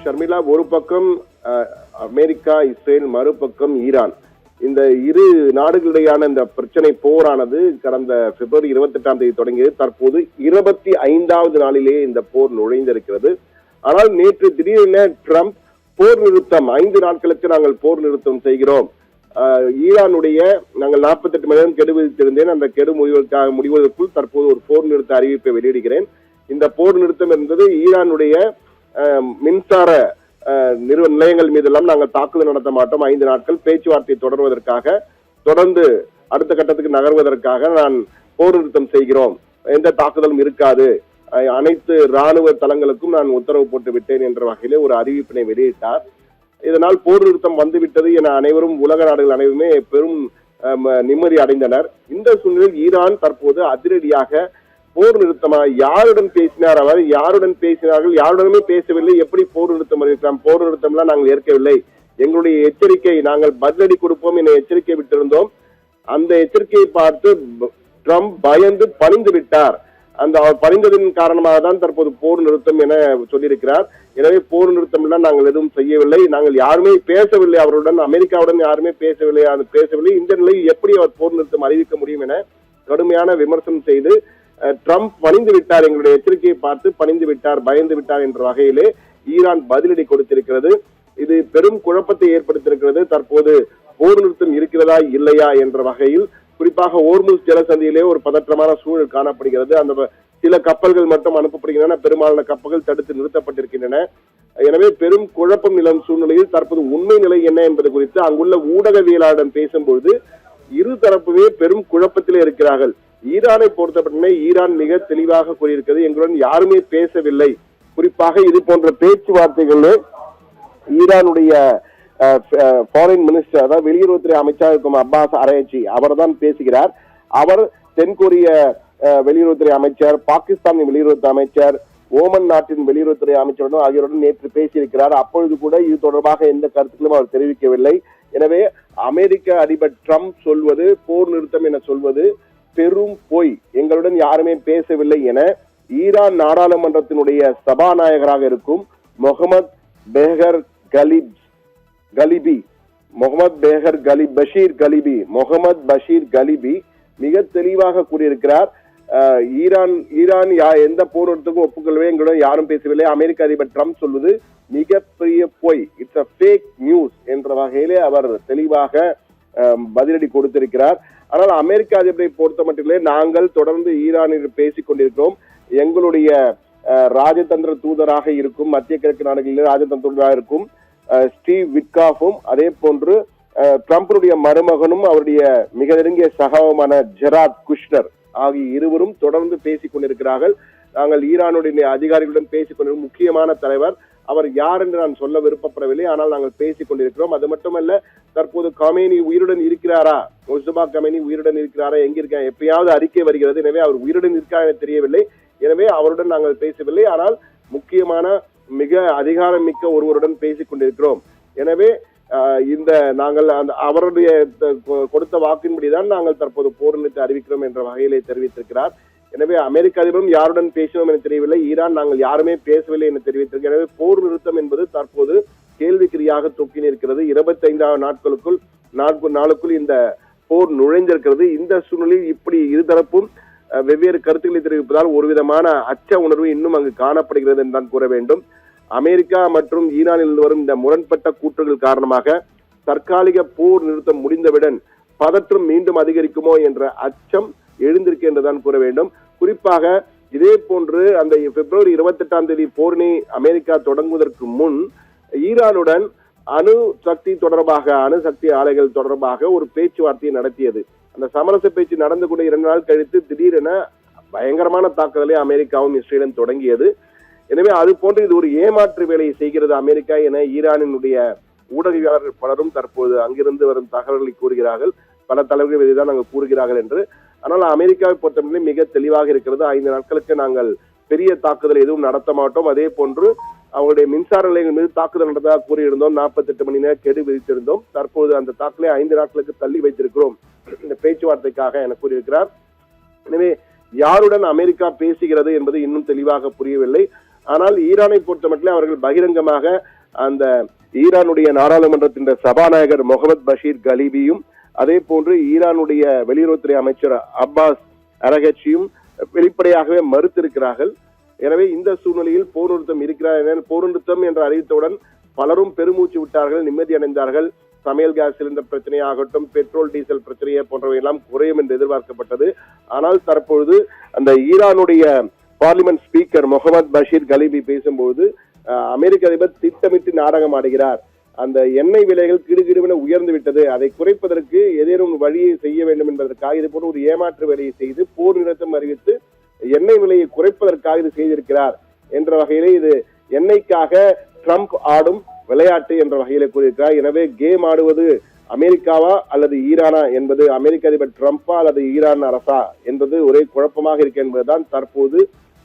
ஷர்மிளா, ஒரு பக்கம் America, Israel, மறுபக்கம் ஈரான். இந்த இரு நாடுகளிடையான இந்த பிரச்சனை போரானது கடந்த பிப்ரவரி 28 தொடங்கியது. தற்போது 25வது நாளிலேயே இந்த போர் நுழைந்திருக்கிறது. ஆனால் நேற்று திடீரென ட்ரம்ப் போர் நிறுத்தம் 5 நாட்களுக்கு நாங்கள் போர் நிறுத்தம் செய்கிறோம், ஈரானுடைய நாங்கள் 48 மணி நேரம் கெடு விதித்திருந்தேன், அந்த கெடு முடிவதற்குள் தற்போது ஒரு போர் நிறுத்த அறிவிப்பை வெளியிடுகிறேன். இந்த போர் நிறுத்தம் என்பது ஈரானுடைய மின்சார நிலையங்கள் மீதெல்லாம் நாங்கள் தாக்குதல் நடத்த மாட்டோம், 5 நாட்கள் பேச்சுவார்த்தை தொடர்வதற்காக, தொடர்ந்து அடுத்த கட்டத்துக்கு நகர்வதற்காக நான் போர் நிறுத்தம் செய்கிறோம், எந்த தாக்குதலும் இருக்காது, அனைத்து ராணுவ தளங்களுக்கும் நான் உத்தரவு போட்டு விட்டேன் என்ற வகையிலே ஒரு அறிவிப்பினை வெளியிட்டார். இதனால் போர் நிறுத்தம் வந்துவிட்டது என அனைவரும், உலக நாடுகள் அனைவருமே பெரும் நிம்மதி அடைந்தனர். இந்த சூழ்நிலையில் ஈரான் தற்போது அதிரடியாக போர் நிறுத்தமா, யாருடன் பேசினார் அவர், யாருடன் பேசினார்கள், யாருடனுமே பேசவில்லை, எப்படி போர் நிறுத்தம் அறிவிக்கலாம், போர் நிறுத்தம்லாம் நாங்கள் ஏற்கவில்லை, எங்களுடைய எச்சரிக்கை, நாங்கள் பதிலடி கொடுப்போம் என எச்சரிக்கை விட்டிருந்தோம். அந்த எச்சரிக்கையை பார்த்து ட்ரம்ப் பயந்து பணிந்து விட்டார். அந்த அவர் பணிந்ததின் காரணமாக தான் தற்போது போர் நிறுத்தம் என சொல்லியிருக்கிறார். எனவே போர் நிறுத்தம் எல்லாம் நாங்கள் எதுவும் செய்யவில்லை, நாங்கள் யாருமே பேசவில்லை, அவருடன் அமெரிக்காவுடன் யாருமே பேசவில்லை. இந்த நிலையில் எப்படி அவர் போர் நிறுத்தம் அறிவிக்க முடியும் என கடுமையான விமர்சனம் செய்து ட்ரம்ப் பணிந்து விட்டார், எங்களுடைய எச்சரிக்கையை பார்த்து பணிந்து விட்டார், பயந்து விட்டார் என்ற வகையிலே ஈரான் பதிலடி கொடுத்திருக்கிறது. இது பெரும் குழப்பத்தை ஏற்படுத்தியிருக்கிறது. தற்போது போர் நிறுத்தம் இருக்கிறதா இல்லையா என்ற வகையில் குறிப்பாக ஓர்முஸ் ஜலசந்தியிலே ஒரு பதற்றமான சூழல் காணப்படுகிறது. அந்த சில கப்பல்கள் மட்டும் அனுப்பப்படுகின்றன, பெரும்பாலான கப்பல்கள் தடுத்து நிறுத்தப்பட்டிருக்கின்றன. எனவே பெரும் குழப்பம் நிலவும் சூழ்நிலையில் தற்போது உண்மை நிலை என்ன என்பது குறித்து அங்குள்ள ஊடகவியலாளரிடம் பேசும்போது இரு தரப்புமே பெரும் குழப்பத்திலே இருக்கிறார்கள். ஈரானை பொறுத்தப்பட்டமே ஈரான் மிக தெளிவாக கூறியிருக்கிறது, எங்களுடன் யாருமே பேசவில்லை. குறிப்பாக இது போன்ற பேச்சுவார்த்தைகளில் ஈரானுடைய ஃபாரின் மினிஸ்டர், அதாவது வெளியுறவுத்துறை அமைச்சர் இருக்கும் அப்பாஸ் அரேச்சி, அவர் தான் பேசுகிறார். அவர் தென்கொரிய வெளியுறவுத்துறை அமைச்சர், பாகிஸ்தான் வெளியுறவுத்துறை அமைச்சர், ஓமன் நாட்டின் வெளியுறவுத்துறை அமைச்சருடன் ஆகியோருடன் நேற்று பேசியிருக்கிறார். அப்பொழுது கூட இது தொடர்பாக எந்த கருத்துக்களும் அவர் தெரிவிக்கவில்லை. எனவே அமெரிக்க அதிபர் ட்ரம்ப் சொல்வது போர் நிறுத்தம் என சொல்வது பெரும் பொய், எங்களுடன் யாருமே பேசவில்லை என ஈரான் நாடாளுமன்றத்தினுடைய சபாநாயகராக இருக்கும் முகமது பேகர் பஷீர் கலிபி மிக தெளிவாக கூறியிருக்கிறார். ஈரான் எந்த போர் நிறுத்தத்துக்கும் ஒப்புக்கொள்ளவே, எங்களுடன் யாரும் பேசவில்லை, அமெரிக்க அதிபர் ட்ரம்ப் சொல்வது மிகப்பெரிய பொய், இட்ஸ் அ ஃபேக் நியூஸ் என்ற வகையிலே அவர் தெளிவாக பதிலடி கொடுத்திருக்கிறார். ஆனால் அமெரிக்க அதிபரை பொறுத்த மட்டிலே நாங்கள் தொடர்ந்து ஈரானில் பேசிக் கொண்டிருக்கிறோம். எங்களுடைய ராஜதந்திர தூதராக இருக்கும், மத்திய கிழக்கு நாடுகளில் ராஜதந்திர தூதராக இருக்கும் ஸ்டீவ் விட்காஃபும், அதே போன்று ட்ரம்புடைய மருமகனும் அவருடைய மிக நெருங்கிய சகாவுமான ஜெராட் குஷ்னர் ஆகிய இருவரும் தொடர்ந்து பேசிக் கொண்டிருக்கிறார்கள். நாங்கள் ஈரானுடைய அதிகாரிகளுடன் பேசிக் கொண்டிருக்கும் முக்கியமான தலைவர், அவர் யார் என்று நான் சொல்ல விருப்பப்படவில்லை, ஆனால் நாங்கள் பேசிக் கொண்டிருக்கிறோம். அது மட்டுமல்ல, தற்போது கமேனி உயிருடன் இருக்கிறாரா, முஸ்தபா கமேனி உயிருடன் இருக்கிறாரா, எங்கிருக்க எப்பயாவது அறிக்கை வருகிறது, எனவே அவர் உயிருடன் இருக்கிறார் என தெரியவில்லை. எனவே அவருடன் நாங்கள் பேசவில்லை, ஆனால் முக்கியமான மிக அதிகாரம் மிக்க ஒருவருடன் பேசிக் கொண்டிருக்கிறோம். எனவே இந்த நாங்கள் அவருடைய கொடுத்த வாக்கின்படிதான் நாங்கள் தற்போது போர் நிறுத்தத்தை அறிவிக்கிறோம் என்ற வகையிலே தெரிவித்திருக்கிறார். எனவே அமெரிக்க அதிபரும் யாருடன் பேசினோம் என தெரியவில்லை, ஈரான் நாங்கள் யாருமே பேசவில்லை என தெரிவித்திருக்கிறது. எனவே போர் நிறுத்தம் என்பது தற்போது கேள்விக்குறியாக தொக்கி நிற்கிறது. 25 நாளுக்குள் இந்த போர் நுழைந்திருக்கிறது. இந்த சூழ்நிலையில் இப்படி இருதரப்பும் வெவ்வேறு கருத்துக்களை தெரிவிப்பதால் ஒரு விதமான அச்ச உணர்வு இன்னும் அங்கு காணப்படுகிறது என்று தான் கூற வேண்டும். அமெரிக்கா மற்றும் ஈரானில் வரும் இந்த முரண்பட்ட கூற்றுகள் காரணமாக தற்காலிக போர் நிறுத்தம் முடிந்தவுடன் பதற்றம் மீண்டும் அதிகரிக்குமோ என்ற அச்சம் எழுந்திருக்கு என்றுதான் கூற வேண்டும். குறிப்பாக இதே போன்று அந்த பிப்ரவரி 28 போரினை அமெரிக்கா தொடங்குவதற்கு முன் ஈரானுடன் அணுசக்தி ஆலைகள் தொடர்பாக ஒரு பேச்சுவார்த்தையை நடத்தியது. அந்த சமரச பேச்சு நடந்து கூட 2 நாள் கழித்து திடீரென பயங்கரமான தாக்குதலை அமெரிக்காவும் இஸ்ரேலும் தொடங்கியது. எனவே அது போன்று இது ஒரு ஏமாற்று வேலையை செய்கிறது அமெரிக்கா என ஈரானினுடைய ஊடகவியலாளர்கள் பலரும் தற்போது அங்கிருந்து வரும் தகவல்களை கூறுகிறார்கள். பல தலைவர்கள் இதைதான் நாங்கள் கூறுகிறார்கள் என்று. ஆனால் அமெரிக்காவை பொறுத்தவரை மிக தெளிவாக இருக்கிறது. 5 நாட்களுக்கு நாங்கள் பெரிய தாக்குதல் எதுவும் நடத்த மாட்டோம். அதே போன்று அவங்களுடைய மின்சார நிலையங்கள் மீது தாக்குதல் நடந்ததாக கூறியிருந்தோம். 48 மணி நேரம் கெடு விதித்திருந்தோம். தற்போது அந்த தாக்குதலை 5 நாட்களுக்கு தள்ளி வைத்திருக்கிறோம் இந்த பேச்சுவார்த்தைக்காக என கூறியிருக்கிறார். எனவே யாருடன் அமெரிக்கா பேசுகிறது என்பது இன்னும் தெளிவாக புரியவில்லை. ஆனால் ஈரானை பொறுத்தமட்டில் அவர்கள் பகிரங்கமாக அந்த ஈரானுடைய நாடாளுமன்றத்தின் சபாநாயகர் முகமது பஷீர் கலீபியும் அதே போன்று ஈரானுடைய வெளியுறவுத்துறை அமைச்சர் அப்பாஸ் அரகச்சியும் வெளிப்படையாகவே மறுத்திருக்கிறார்கள். எனவே இந்த சூழ்நிலையில் போர் நிறுத்தம் இருக்கிறார். போர் நிறுத்தம் என்று அறிவித்தவுடன் பலரும் பெருமூச்சு விட்டார்கள், நிம்மதி அடைந்தார்கள். சமையல் கேஸ் சிலிண்டர் பிரச்சனையாகட்டும், பெட்ரோல் டீசல் பிரச்சனையை போன்றவை எல்லாம் குறையும் என்று எதிர்பார்க்கப்பட்டது. ஆனால் தற்பொழுது அந்த ஈரானுடைய பார்லிமெண்ட் ஸ்பீக்கர் முகமது பஷீர் கலீபி பேசும்போது அமெரிக்க அதிபர் திட்டமிட்டு நாடகம் ஆடுகிறார், அந்த எண்ணெய் விலைகள் கிடுகிடுவென உயர்ந்து விட்டது, அதை குறைப்பதற்கு ஏதேனும் வழியை செய்ய வேண்டும் என்பதற்காக இது போன்ற ஒரு ஏமாற்று வேலையை செய்து போர் நிறுத்தம் அறிவித்து எண்ணெய் விலையை குறைப்பதற்காக இது செய்திருக்கிறார் என்ற வகையிலே இது எண்ணெய்க்காக ட்ரம்ப் ஆடும் விளையாட்டு என்ற வகையில கூறியிருக்கிறார். எனவே கேம் ஆடுவது அமெரிக்காவா அல்லது ஈரானா என்பது, அமெரிக்க அதிபர் ட்ரம்பா அல்லது ஈரான் அரசா என்பது ஒரே குழப்பமாக இருக்கு என்பதுதான் தற்போது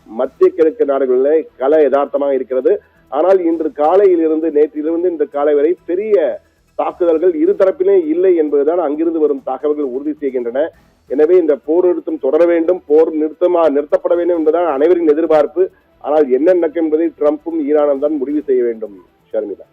மத்திய கிழக்கு நாடுகளிலே கள யதார்த்தமாக இருக்கிறது. ஆனால் இன்று காலையிலிருந்து நேற்றிலிருந்து இந்த காலை வரை பெரிய தாக்குதல்கள் இருதரப்பிலே இல்லை என்பதுதான் அங்கிருந்து வரும் தகவல்கள் உறுதி செய்கின்றன. எனவே இந்த போர் நிறுத்தம் தொடர வேண்டும், போர் நிறுத்தப்பட வேண்டும் என்பதுதான் அனைவரின் எதிர்பார்ப்பு. ஆனால் என்ன நடக்கும் என்பதை ட்ரம்பும் ஈரானும் தான் முடிவு செய்ய வேண்டும். ஷர்மிளா.